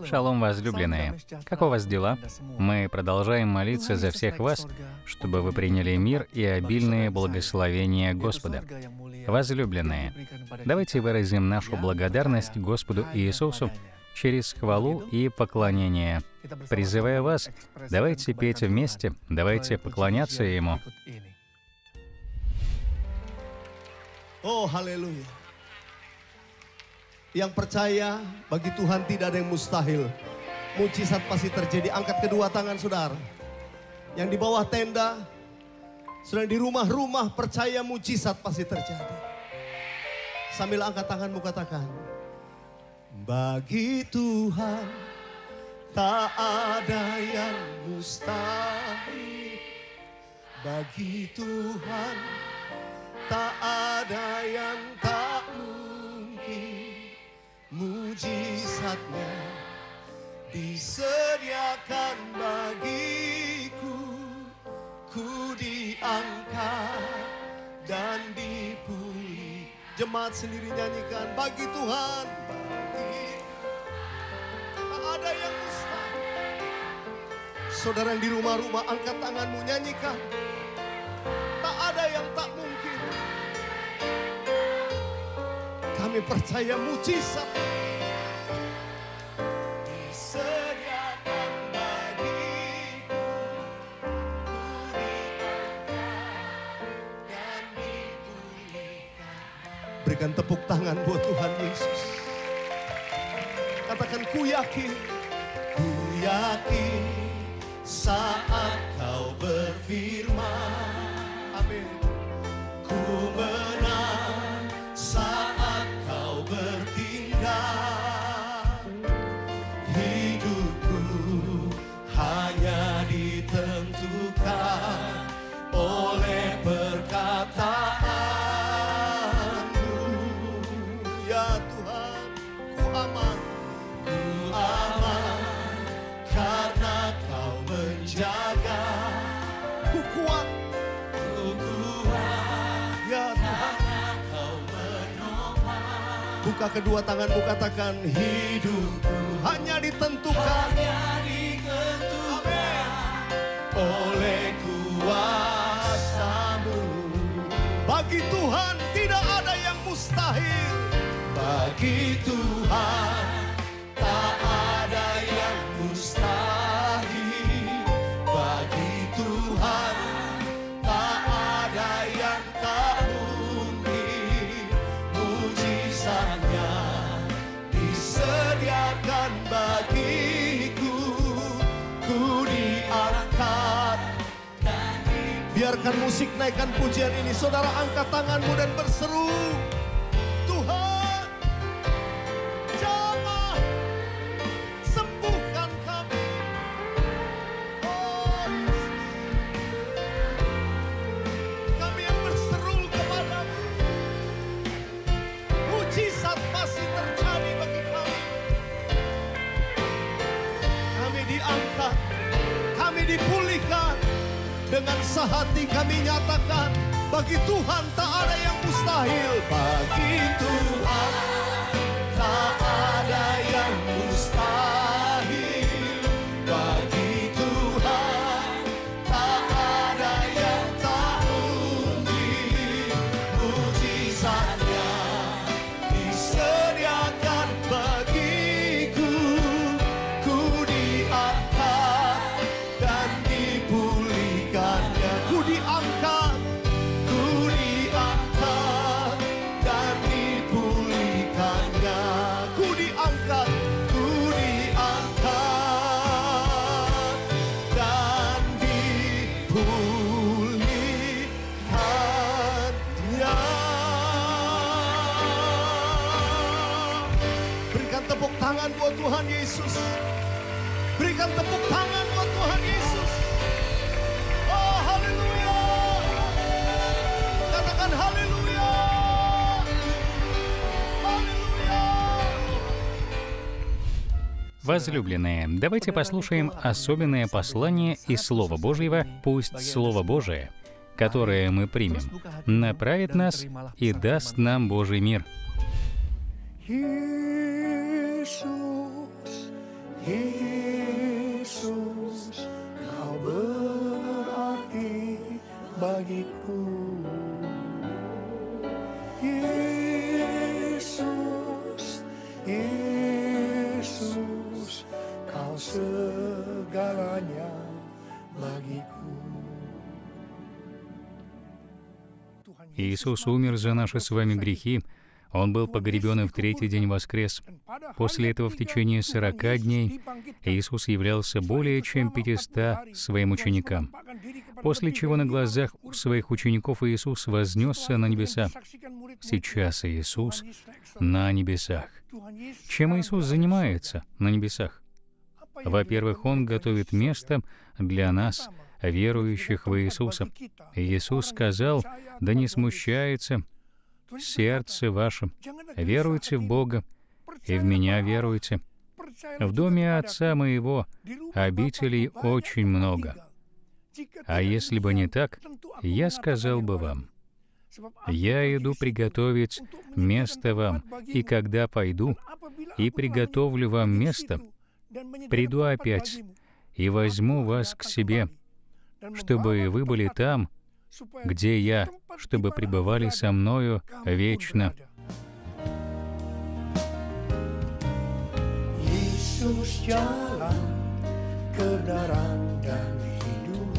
Шалом, возлюбленные! Как у вас дела? Мы продолжаем молиться за всех вас, чтобы вы приняли мир и обильные благословения Господа. Возлюбленные, давайте выразим нашу благодарность Господу Иисусу через хвалу и поклонение. Призывая вас, давайте петь вместе, давайте поклоняться Ему. Oh, haleluya. Yang percaya, bagi Tuhan tidak ada yang mustahil. Mujizat pasti terjadi. Angkat kedua tangan saudara. Yang di bawah tenda, saudara di rumah-rumah, percaya mujizat pasti terjadi. Sambil angkat tanganmu katakan, bagi Tuhan tak ada yang mustahil. Bagi Tuhan tak ada yang tak mungkin. Mujizatnya disediakan bagiku. Ku diangkat dan dipulih. Jemaat sendiri nyanyikan, bagi Tuhan, bagi tak ada yang mustahil. Saudara yang di rumah-rumah, angkat tanganmu, nyanyikan. Tak ada yang tak mungkin. Kami percaya mujizat disediakan bagiku. Ku diangkat dan dipulihkan. Berikan tepuk tangan buat Tuhan Yesus. Katakan, ku yakin saat kau berfirman. Amin. Ku menang saat kau bertindak. Hidupku hanya ditentukan oleh perkataanmu. Ya Tuhan, ku aman karena kau menjaga. Ku kuat, ya Tuhan, kau menopang. Buka kedua tanganmu, katakan, hidupku hanya ditentukan oleh kuasa-Mu. Bagi Tuhan tidak ada yang mustahil. Bagi Tuhan tak ada yang mustahil. Bagi Tuhan tak ada yang tak mungkin. Mujizatnya disediakan bagiku. Ku diangkat. Biarkan musik naikkan pujian ini. Saudara, angkat tanganmu dan berseru, Tuhan, jamah, sembuhkan kami. Oh, kami yang berseru kepadamu. Mujizat pasti terjadi bagi kami. Kami diangkat, kami dipulihkan. Dengan sehati kami nyatakan, bagi Tuhan tak ada yang mustahil. Bagi Tuhan tak ada yang mustahil. Bagi Tuhan tak ada yang tak mungkin. Mujizatnya disediakan bagiku. Ku diangkat dan dipulihkannya. Ku diangkat dan dipulihkannya. Ku diangkat dan dipulihkannya. Berikan tepuk tangan buat Tuhan Yesus. Berikan tepuk tangan buat Tuhan Yesus. Oh, haleluya. Katakan haleluya. Haleluya. Возлюбленные, давайте послушаем особенное послание из Слова Божьего. Пусть Слово Божие, которое мы примем, направит нас и даст нам Божий мир. Yesus Yesus, Kau berarti bagiku. Yesus, Yesus, Kau segalanya bagiku. Иисус умер за наши с вами грехи. Он был погребен и в третий день воскрес. После этого в течение 40 дней Иисус являлся более чем 500 своим ученикам, после чего на глазах у своих учеников Иисус вознесся на небеса. Сейчас Иисус на небесах. Чем Иисус занимается на небесах? Во-первых, Он готовит место для нас, верующих в Иисуса. Иисус сказал: «Да не смущается сердце ваше, веруйте в Бога, и в Меня веруйте. В доме Отца Моего обителей очень много. А если бы не так, я сказал бы вам: я иду приготовить место вам, и когда пойду и приготовлю вам место, приду опять и возьму вас к себе, чтобы вы были там, где я, чтобы пребывали со мною вечно». Yesus jalan, kebenaran dan hidup.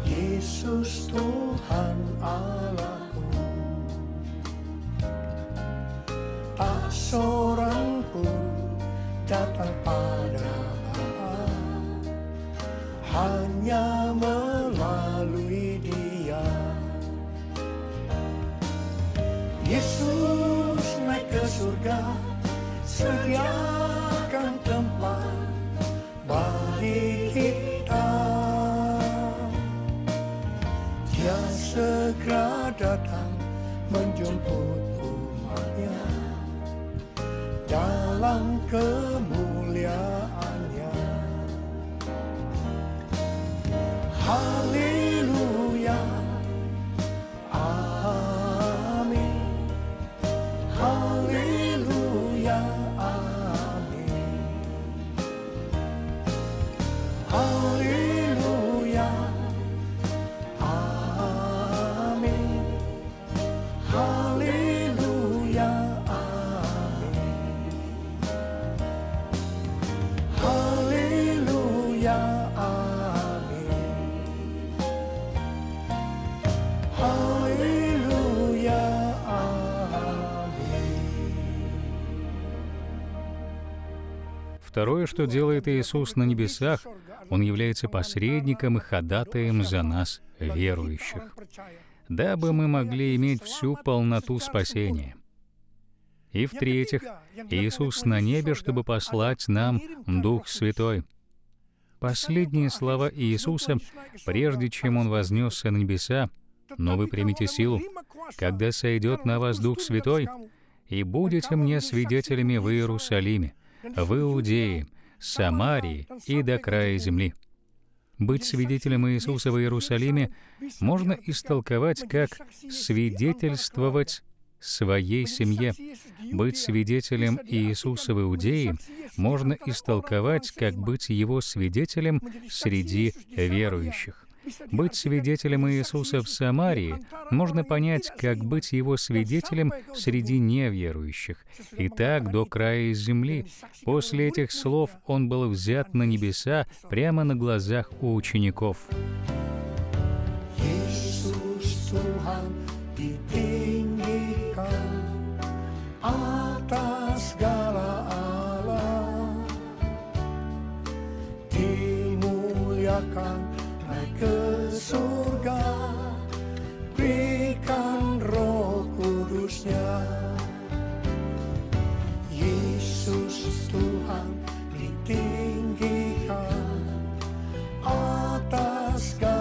Yesus Tuhan Allahku. Tak seorang pun datang pada Bapa, hanya melalui Dia. Yesus naik ke surga, sediakan tempat bagi kita. Dia segera datang menjemput umatnya dalam kemuliaannya. Haleluya, amin. Haleluya, amin. Haleluya, amin. Haleluya, amin. Haleluya, amin. Haleluya, amin. Второе, что делает Иисус на небесах, Он является посредником и ходатаем за нас, верующих, дабы мы могли иметь всю полноту спасения. И в-третьих, Иисус на небе, чтобы послать нам Дух Святой. Последние слова Иисуса, прежде чем Он вознесся на небеса: «Но вы примите силу, когда сойдет на вас Дух Святой, и будете мне свидетелями в Иерусалиме, в Иудее, Самарии и до края земли». Быть свидетелем Иисуса в Иерусалиме можно истолковать как свидетельствовать своей семье. Быть свидетелем Иисуса в Иудее можно истолковать как быть Его свидетелем среди верующих. Быть свидетелем Иисуса в Самарии можно понять как быть Его свидетелем среди неверующих, и так до края земли. После этих слов Он был взят на небеса прямо на глазах у учеников. Yesus Tuhan ditinggikan atas segala alam, dimuliakan naik ke surga, berikan Roh Kudusnya. Yesus Tuhan ditinggikan atas segala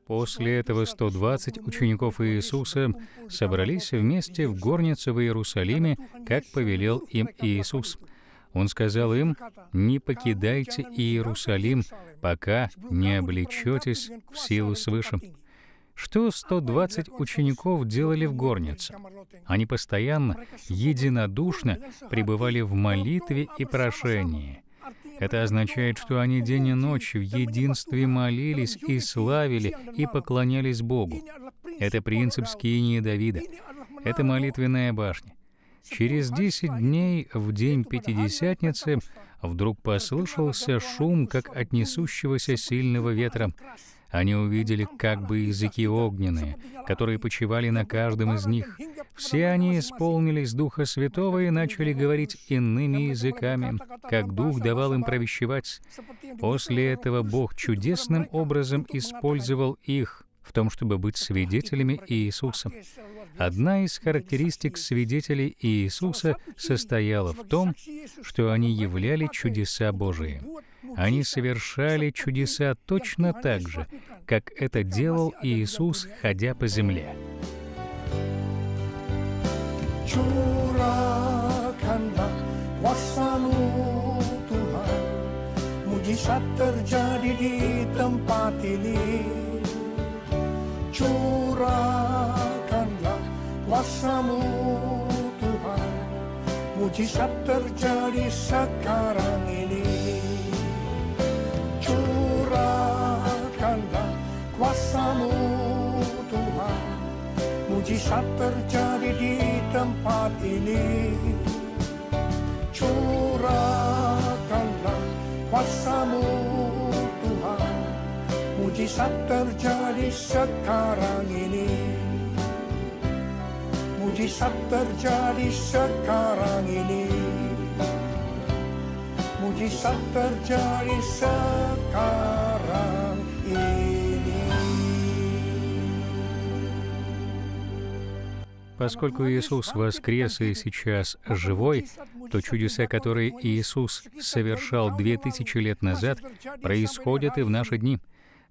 После этого 120 учеников Иисуса собрались вместе в горницу в Иерусалиме, как повелел им Иисус. Он сказал им: «Не покидайте Иерусалим, пока не облечетесь в силу свыше». Что 120 учеников делали в горнице? Они постоянно, единодушно пребывали в молитве и прошении. Это означает, что они день и ночь в единстве молились и славили и поклонялись Богу. Это принцип скинии Давида. Это молитвенная башня. Через 10 дней, в день Пятидесятницы, вдруг послышался шум, как от несущегося сильного ветра. Они увидели как бы языки огненные, которые почивали на каждом из них. Все они исполнились Духа Святого и начали говорить иными языками, как Дух давал им провещевать. После этого Бог чудесным образом использовал их в том, чтобы быть свидетелями Иисуса. Одна из характеристик свидетелей Иисуса состояла в том, что они являли чудеса Божии. Они совершали чудеса точно так же, как это делал Иисус, ходя по земле. Curahkanlah kuasa-Mu Tuhan, mujizat terjadi di tempat ini. Curahkanlah kuasa-Mu Tuhan, mujizat terjadi sekarang ini. Curahkanlah kuasa-Mu Tuhan, mujizat terjadi di tempat ini. Curahkanlah kuasa-Mu Tuhan, mujizat terjadi sekarang ini. Mujizat terjadi sekarang ini. Mujizat terjadi sekarang ini. Поскольку Иисус воскрес и сейчас живой, то чудеса, которые Иисус совершал 2000 лет назад, происходят и в наши дни.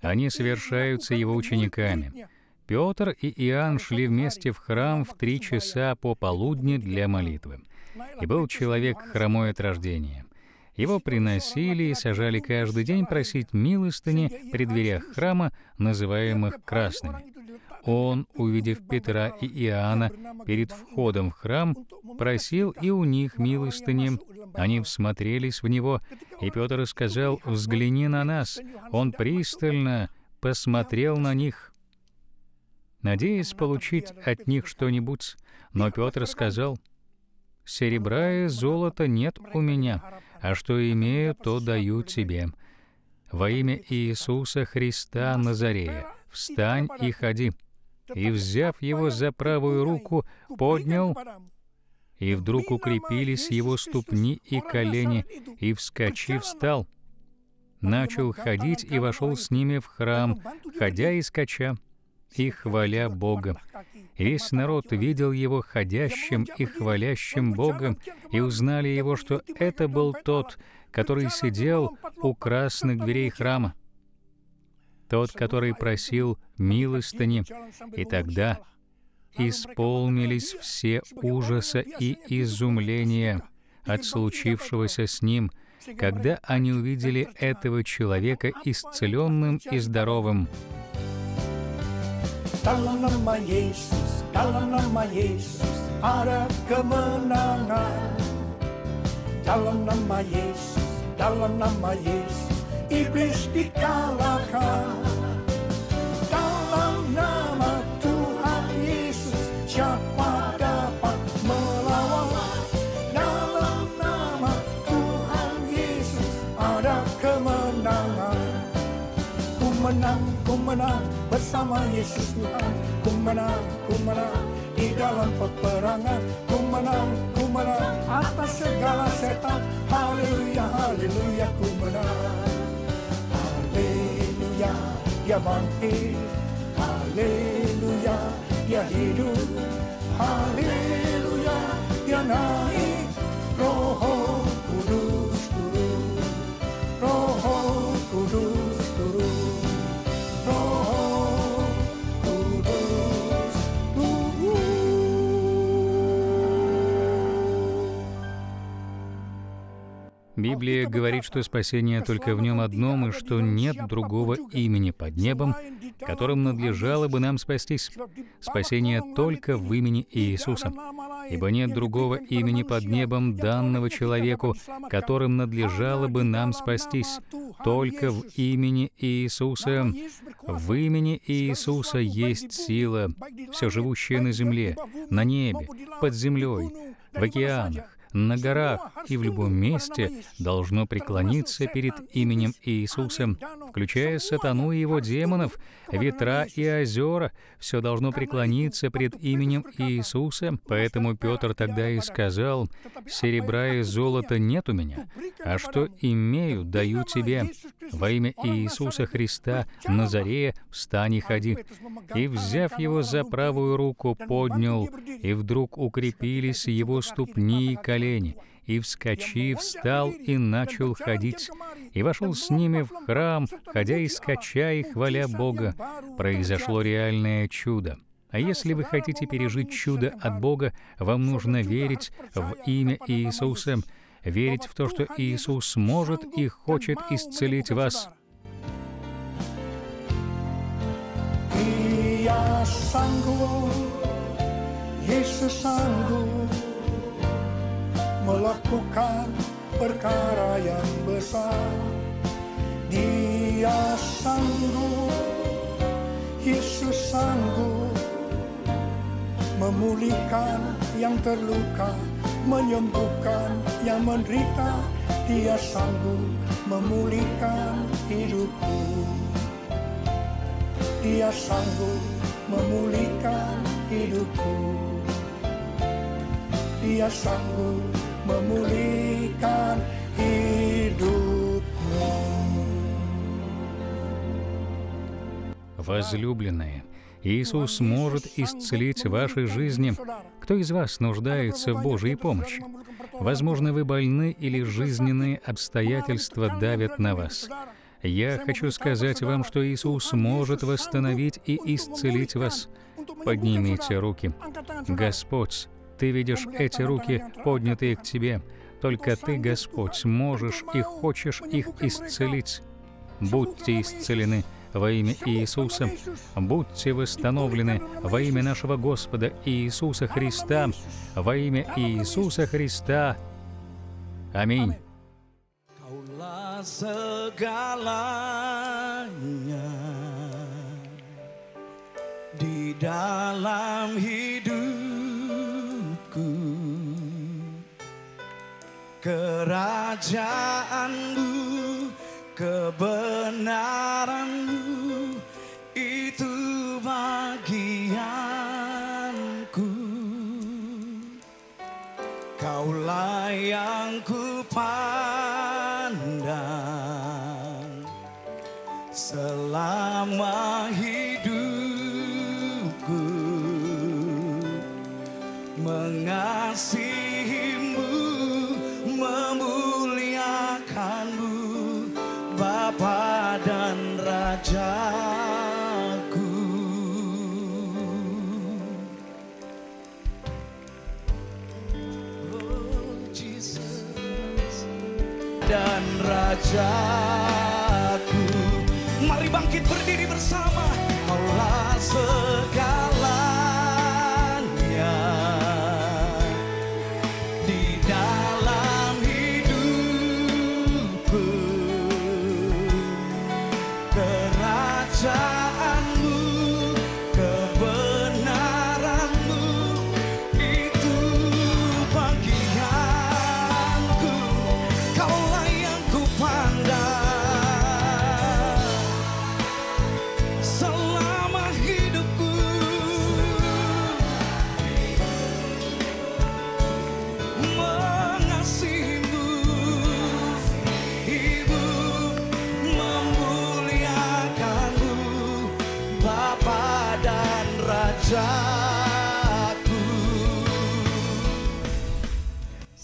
Они совершаются Его учениками. Петр и Иоанн шли вместе в храм в 3 часа пополудни для молитвы. И был человек хромой от рождения. Его приносили и сажали каждый день просить милостыни при дверях храма, называемых красными. Он, увидев Петра и Иоанна перед входом в храм, просил и у них милостыни. Они всмотрелись в него, и Петр сказал: «Взгляни на нас». Он пристально посмотрел на них, надеясь получить от них что-нибудь. Но Петр сказал: «Серебра и золота нет у меня, а что имею, то даю тебе. Во имя Иисуса Христа Назарея, встань и ходи». И, взяв его за правую руку, поднял, и вдруг укрепились его ступни и колени, и, вскочив, встал, начал ходить и вошел с ними в храм, ходя и скача, и хваля Бога. И весь народ видел его ходящим и хвалящим Бога, и узнали его, что это был тот, который сидел у красных дверей храма, тот, который просил милостыни. И тогда исполнились все ужаса и изумления от случившегося с ним, когда они увидели этого человека исцеленным и здоровым. Dalam nama Yesus ada kemenangan. Dalam nama Yesus iblis dikalahkan. Dalam nama Tuhan Yesus siapa dapat melawan? Dalam nama Tuhan Yesus ada kemenangan. Ku menang bersama Yesus Tuhan. Ku menang di dalam peperangan. Ku menang atas segala setan. Haleluya, haleluya, ku menang. Haleluya, dia bangkit. Haleluya, dia hidup. Haleluya, dia naik. Roh Kudus turun. Roh Kudus turun. Roh Библия говорит, что спасение только в Нем одном, и что нет другого имени под небом, которым надлежало бы нам спастись. Спасение только в имени Иисуса. Ибо нет другого имени под небом, данного человеку, которым надлежало бы нам спастись. Только в имени Иисуса. В имени Иисуса есть сила, все живущее на земле, на небе, под землей, в океанах, на горах и в любом месте должно преклониться перед именем Иисуса, включая сатану и его демонов, ветра и озера. Все должно преклониться пред именем Иисуса. Поэтому Петр тогда и сказал: «Серебра и золота нет у меня, а что имею, даю тебе. Во имя Иисуса Христа, Назарея, встань и ходи». И, взяв его за правую руку, поднял, и вдруг укрепились его ступни и колени, и, вскочив, встал и начал ходить, и вошел с ними в храм, ходя и скача, и хваля Бога. Произошло реальное чудо. А если вы хотите пережить чудо от Бога, вам нужно верить в имя Иисуса, верить в то, что Иисус может и хочет исцелить вас. Dia sanggup, Yesus sanggup melakukan perkara yang besar. Dia sanggup, Yesus sanggup memulihkan yang terluka, menyembuhkan yang menderita. Dia sanggup memulihkan hidupku. Dia sanggup memulihkan hidupku. Dia sanggup memulihkan hidupmu. Возлюбленные, Иисус может исцелить ваши жизни. Кто из вас нуждается в Божьей помощи? Возможно, вы больны или жизненные обстоятельства давят на вас. Я хочу сказать вам, что Иисус может восстановить и исцелить вас. Поднимите руки. Господь, Ты видишь эти руки, поднятые к Тебе. Только Ты, Господь, можешь и хочешь их исцелить. Будьте исцелены во имя Иисуса. Будьте восстановлены во имя нашего Господа Иисуса Христа. Во имя Иисуса Христа. Аминь. Segalanya di dalam hidupku, kerajaanmu, kebenaranmu, itu bagianku. Kaulah yang ku selama hidupku, mengasihimu, memuliakanmu, Bapa dan Rajaku. Oh Jesus dan Rajaku. Mari bangkit berdiri bersama. Kaulah segalanya di dalam hidupku, kerajaanmu, kebenaranmu, itu bagianku. Kaulah yang ku pandang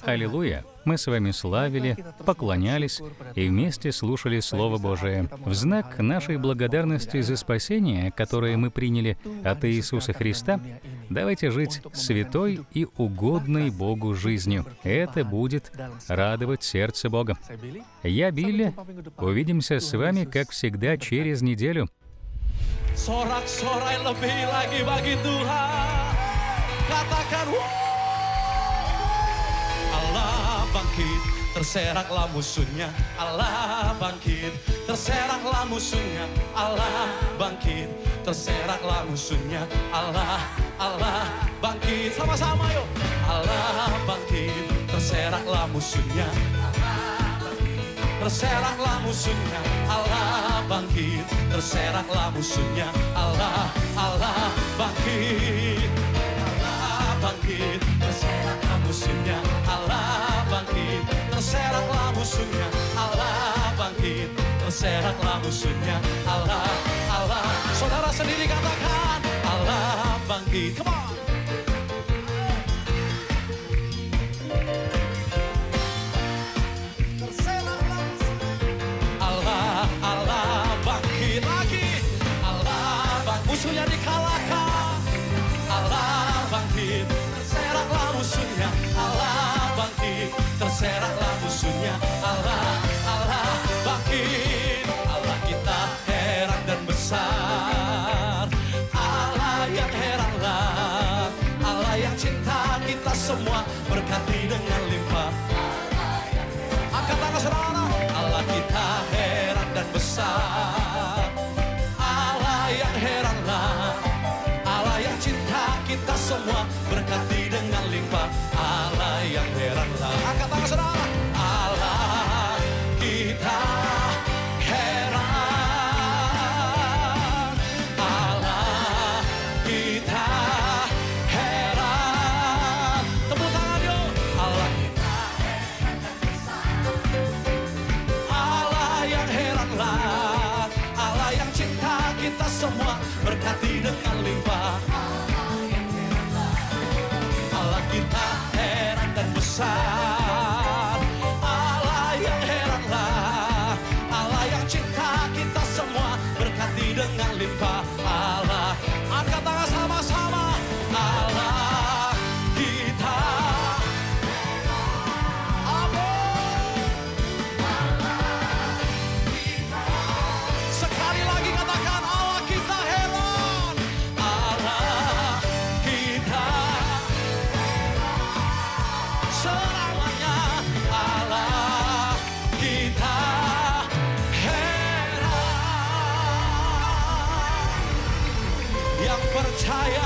Аллилуйя! Мы с вами славили, поклонялись и вместе слушали Слово Божие. В знак нашей благодарности за спасение, которое мы приняли от Иисуса Христа, Давайте жить святой и угодной Богу жизнью. Это будет радовать сердце Бога. Я Билли. Увидимся с вами, как всегда, через неделю. Sorak-sorai lebih lagi bagi Tuhan. Katakan, Allah bangkit, terseraklah musuhnya. Allah bangkit, terseraklah musuhnya. Allah bangkit, terseraklah musuhnya. Allah bangkit, sama-sama yuk. Allah bangkit, terseraklah musuhnya. Terseraklah musuhnya. Allah bangkit, terseraklah musuhnya. Allah bangkit. Allah bangkit, terseraklah musuhnya. Allah bangkit, terseraklah musuhnya. Allah bangkit, terseraklah musuhnya. Allah. Saudara sendiri katakan, Allah bangkit. Come on. Musuhnya dikalahkan. Allah bangkit, terseraklah musuhnya. Allah bangkit, terseraklah musuhnya. Allah bangkit. Allah kita heran dan besar. Allah yang heranlah. Allah yang cinta kita semua, berkati dengan limpah. Angkat tangan saudara. Allah kita heran dan besar. Yang heranlah, Allah yang cinta kita semua, berkati dengan limpah. Allah yang heranlah. Angkat tangan saudara. Allah kita heran. Allah kita heran. Tepuk tangan yuk. Allah kita heran dan besar. Allah yang heranlah. Allah yang cinta kita semua, berkati dengan limpah. Allah kita heran dan besar. Allah yang heranlah. Allah yang cinta kita semua, berkati dengan limpah. Allah, angkat tangan sama-sama. Allah kita sekali lagi katakan, Allah kita heran. Allah kita selamanya. Allah kita heran. Yang percaya